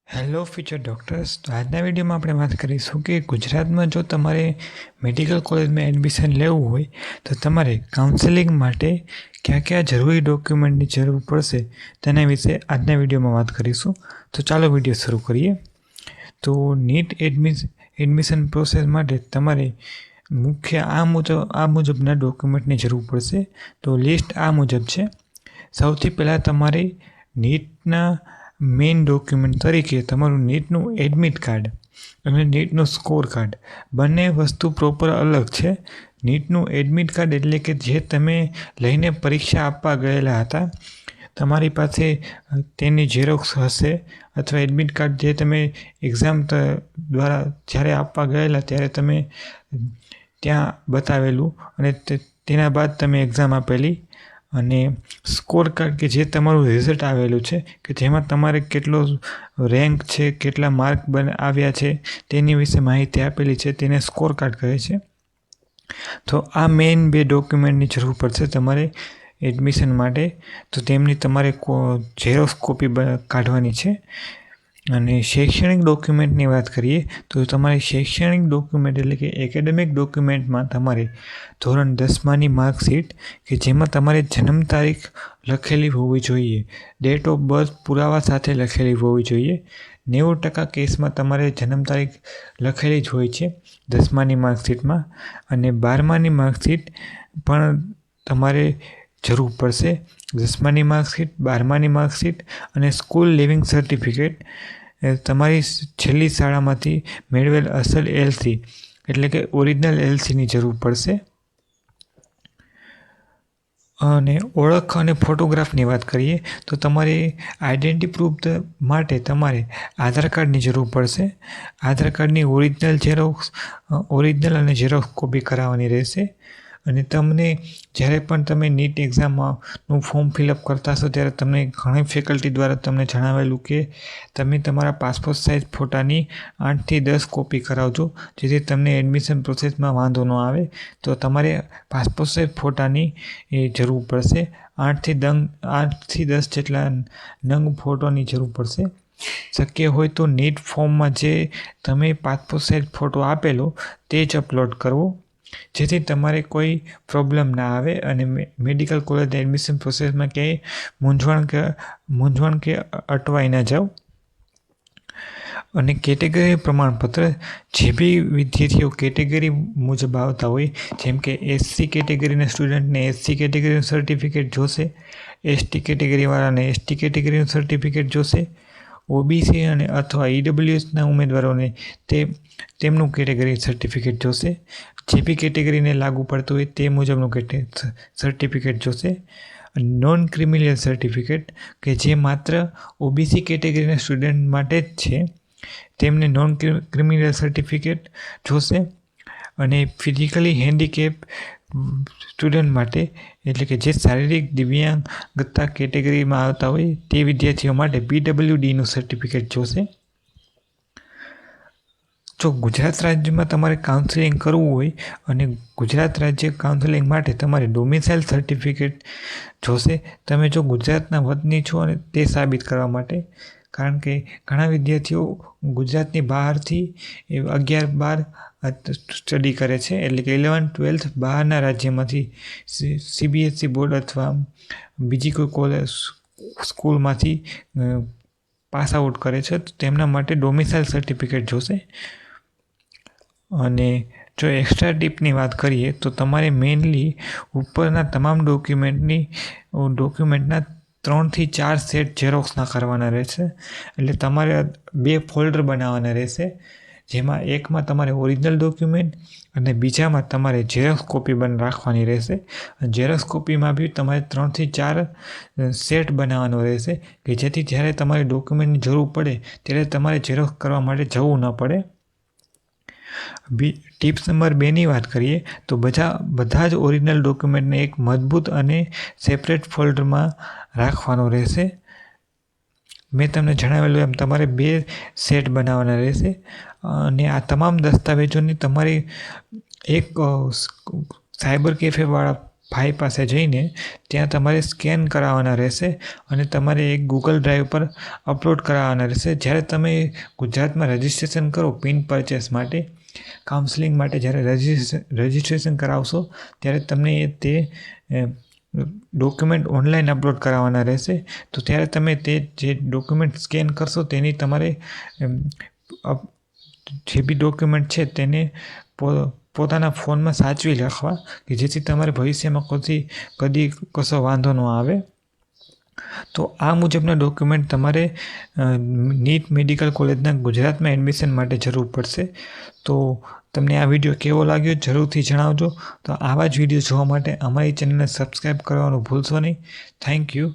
Hello future doctors. તો આજના વિડીયોમાં આપણે વાત કરીશું કે ગુજરાતમાં જો તમારે મેડિકલ કોલેજમાં એડમિશન લેવું હોય તો તમારે કાઉન્સેલિંગ માટે કયા કયા જરૂરી ડોક્યુમેન્ટની જરૂર પડશે તેના વિશે આજના વિડીયોમાં વાત કરીશું. તો ચાલો વિડીયો શરૂ કરીએ. તો નીટ એડમિશન પ્રોસેસ માટે તમારે મુખ્ય આ મુજબના ડોક્યુમેન્ટની જરૂર પડશે. તો લિસ્ટ આ મુજબ છે. સૌથી પહેલાં તમારે નીટના મેઇન ડોક્યુમેન્ટ તરીકે તમારું નીટનું એડમિટ કાર્ડ અને નીટનું સ્કોર કાર્ડ, બંને વસ્તુ પ્રોપર અલગ છે. નીટનું એડમિટ કાર્ડ એટલે કે જે તમે લઈને પરીક્ષા આપવા ગયેલા હતા, તમારી પાસે તેની ઝેરોક્સ હશે, અથવા એડમિટ કાર્ડ જે તમે એક્ઝામ દ્વારા જ્યારે આપવા ગયેલા ત્યારે તમે ત્યાં બતાવેલું અને તેના બાદ તમે એક્ઝામ આપેલી, અને સ્કોર કાર્ડ કે જે તમારું રિઝલ્ટ આવેલું છે કે જેમાં તમારે કેટલો રેન્ક છે, કેટલા માર્ક આવ્યા છે તેની વિશે માહિતી આપેલી છે, તેને સ્કોર કાર્ડ કહે છે. તો આ મેઇન બે ડોક્યુમેન્ટની જરૂર પડશે તમારે એડમિશન માટે. તો તેમની તમારે ઝેરોક્સ કોપી કાઢવાની છે. અને શૈક્ષણિક ડોક્યુમેન્ટની વાત કરીએ તો તમારે શૈક્ષણિક ડોક્યુમેન્ટ એટલે કે એકેડેમિક ડોક્યુમેન્ટમાં તમારે ધોરણ 10માની માર્કશીટ કે જેમાં તમારે જન્મ તારીખ લખેલી હોવી જોઈએ, ડેટ ઓફ બર્થ પુરાવા સાથે લખેલી હોવી જોઈએ. 90% કેસમાં તમારે જન્મ તારીખ લખેલી જ હોય છે 10માની માર્કશીટમાં. અને 12માની માર્કશીટ પણ તમારે જરૂર પડશે. 10માની માર્કશીટ, 12માની માર્કશીટ અને સ્કૂલ લિવિંગ સર્ટિફિકેટ, તમારી છેલ્લી શાળામાંથી મેળવેલ અસલ એલસી એટલે કે ઓરિજિનલ એલસીની જરૂર પડશે. અને ઓળખ અને ફોટોગ્રાફની વાત કરીએ તો તમારે આઈડેન્ટિટી પ્રૂફ માટે તમારે આધાર કાર્ડની જરૂર પડશે. આધાર કાર્ડની ઓરિજિનલ અને ઝેરોક્સ કોપી કરાવવાની રહેશે. અને તમને જ્યારે પણ તમે નીટ એક્ઝામનું ફોર્મ ફિલઅપ કરતા હશો ત્યારે તમને ઘણી ફેકલ્ટી દ્વારા તમને જણાવેલું કે તમે તમારા પાસપોર્ટ સાઇઝ ફોટાની 8થી 10 કોપી કરાવજો, જેથી તમને એડમિશન પ્રોસેસમાં વાંધો ન આવે. તો તમારે પાસપોર્ટ સાઇઝ ફોટાની જરૂર પડશે. 8થી 10 જેટલા નંગ ફોટોની જરૂર પડશે. શક્ય હોય તો નીટ ફોર્મમાં જે તમે પાસપોર્ટ સાઇઝ ફોટો આપેલો તે જ અપલોડ કરવો, જેથી તમારે કોઈ પ્રોબ્લેમ ના આવે અને મેડિકલ કોલેજ એડમિશન પ્રોસેસમાં ક્યાંય મૂંઝવણ કે અટવાઈ ના જાઓ. અને કેટેગરી પ્રમાણપત્ર, જે બી વિદ્યાર્થીઓ કેટેગરી મુજબ આવતા હોય, જેમ કે એસસી કેટેગરીના સ્ટુડન્ટને એસસી કેટેગરીનું સર્ટિફિકેટ જોશે, એસટી કેટેગરીવાળાને એસટી કેટેગરીનું સર્ટિફિકેટ જોશે, ઓબીસી અને અથવા ઈડબ્લ્યુએસના ઉમેદવારોને તેમનું કેટેગરી સર્ટિફિકેટ જોશે. જે બી કેટેગરીને લાગુ પડતું હોય તે મુજબનું સર્ટિફિકેટ જોશે. નોન ક્રિમિનલ સર્ટિફિકેટ કે જે માત્ર ઓબીસી કેટેગરીના સ્ટુડન્ટ માટે જ છે, તેમને નોન ક્રિમિનલ સર્ટિફિકેટ જોશે. અને ફિઝિકલી હેન્ડીકેપ સ્ટુડન્ટ માટે એટલે કે જે શારીરિક દિવ્યાંગતા કેટેગરીમાં આવતા હોય તે વિદ્યાર્થીઓ માટે પીડબ્લ્યુડીનું સર્ટિફિકેટ જોશે. જો ગુજરાત રાજ્યમાં તમારે કાઉન્સેલિંગ કરવું હોય અને ગુજરાત રાજ્ય કાઉન્સેલિંગ માટે તમારે ડોમિસાઇલ સર્ટિફિકેટ જોશે. તમે જો ગુજરાતના વતની છો અને તે સાબિત કરવા માટે, કારણ કે ઘણા વિદ્યાર્થીઓ ગુજરાતની બહારથી 11-12 સ્ટડી કરે છે, એટલે કે 11-12 બહારના રાજ્યમાંથી સીબીએસઈ બોર્ડ અથવા બીજી કોઈ કોલેજ સ્કૂલમાંથી પાસ આઉટ કરે છે, તો તેમના માટે ડોમિસાઇલ સર્ટિફિકેટ જોશે. અને જો એક્સ્ટ્રા ટીપની વાત કરીએ તો તમારે મેઇનલી ઉપરના તમામ ડોક્યુમેન્ટના 3થી 4 સેટ ઝેરોક્સના કરવાના રહેશે. એટલે તમારે 2 ફોલ્ડર બનાવવાના રહેશે, જેમાં એકમાં તમારે ઓરિજિનલ ડોક્યુમેન્ટ અને બીજામાં તમારે ઝેરોક્સ કોપી રાખવાની રહેશે. ઝેરોક્સ કોપીમાં બી તમારે 3થી 4 સેટ બનાવવાનો રહેશે, કે જેથી જ્યારે તમારે ડોક્યુમેન્ટની જરૂર પડે ત્યારે તમારે ઝેરોક્સ કરવા માટે જવું ન પડે. ટિપ્સ નંબર 2ની વાત કરીએ તો બધા જ ઓરિજિનલ ડોક્યુમેન્ટને એક મજબૂત અને સેપરેટ ફોલ્ડરમાં રાખવાનો રહેશે. મેં તમને જણાવેલું એમ તમારે 2 સેટ બનાવવાના રહેશે. અને આ તમામ દસ્તાવેજોની તમારી એક સાયબર કેફેવાળા ભાઈ પાસે જઈને ત્યાં તમારે સ્કેન કરાવવાના રહેશે અને તમારે એક ગૂગલ ડ્રાઈવ પર અપલોડ કરાવવાના રહેશે. જ્યારે તમે ગુજરાતમાં રજિસ્ટ્રેશન કરો પિન પરચેસ માટે, કાઉન્સેલિંગ માટે જ્યારે રજિસ્ટ્રેશન કરાવશો ત્યારે તમને તે ડોક્યુમેન્ટ ઓનલાઈન અપલોડ કરાવવાના રહેશે. તો ત્યારે તમે તે જે ડોક્યુમેન્ટ સ્કેન કરશો તેની તમારે જે બી ડોક્યુમેન્ટ છે તેને પોતાના ફોનમાં સાચવી રાખવા કે જેથી તમારે ભવિષ્યમાં કદી કશો વાંધો ન આવે. તો આ મુજબના ડોક્યુમેન્ટ તમારે નીટ મેડિકલ કોલેજના ગુજરાતમાં એડમિશન માટે જરૂર પડશે. તો તમને આ વિડીયો કેવો લાગ્યો જરૂરથી જણાવજો. તો આવા જ વિડીયો જોવા માટે અમારી ચેનલને સબસ્ક્રાઈબ કરવાનું ભૂલશો નહીં. Thank you.